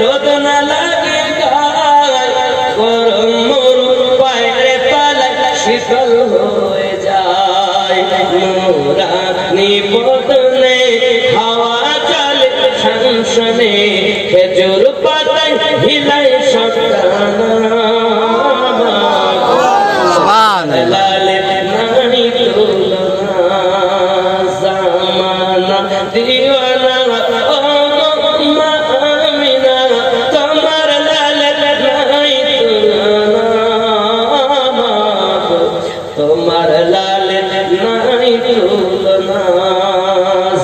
রোদ না লাগে গায়, গরম মরু পায়ে পালায় শীতল হয়ে যায়। নুরানি বদনে হাওয়া চলে শানশানে, খেজুর পাতায় হিলায় সকানা। লালে নাই তুলনা, জামানা দিওয়ানা ও মা আমিনা, তোমার লালে নাই তুলনা, তোমার লালে নাই তুলনা।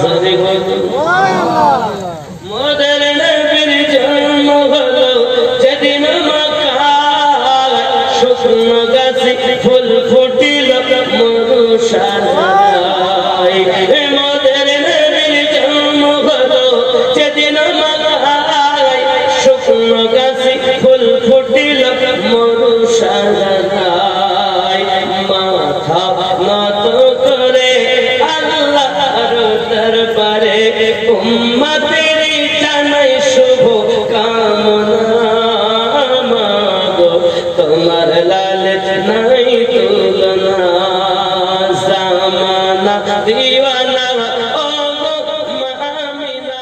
জোরে বলো মোদের নবীর জন্ম হলো যেদিন মক্কায়, শুকনো গাছে ফুল ফুটিল মরুশালায়। মোদের নবীর জন্ম হলো যেদিন মক্কায়, শুকনো গাছে ফুল ফুটিল মরুশালায়। মাথা নত করে আল্লাহর দরবারে উম্মতের জানাই শুভ কামনা। মাগো তোমার লালচ নাই তুলনা, জামানা দিওয়ানা ও মা আমিনা,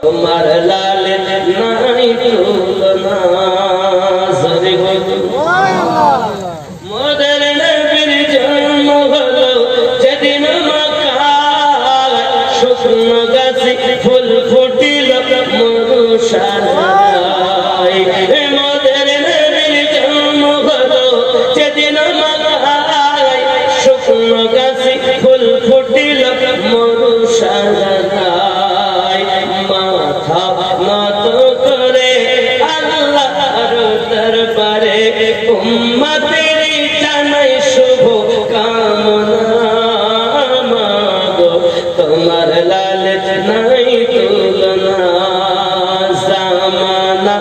তোমার লালচ নাই তুলনা। জোরে বলো মোদের নবীর জন্ম হলো যেদিন মক্কায়, শুকনো গাছে ফুল ফুটিল মরুশালায়। মোদের নবীর জন্ম হলো যেদিন মক্কায়, শুকনো গাছে ফুল ফুটিল মরুশালায়। মাথা নত করে আল্লাহর দরবারে উম্মতের জানাই শুভ কামনা। মাগো তোমার লালচ নাই তুলনা, জামানা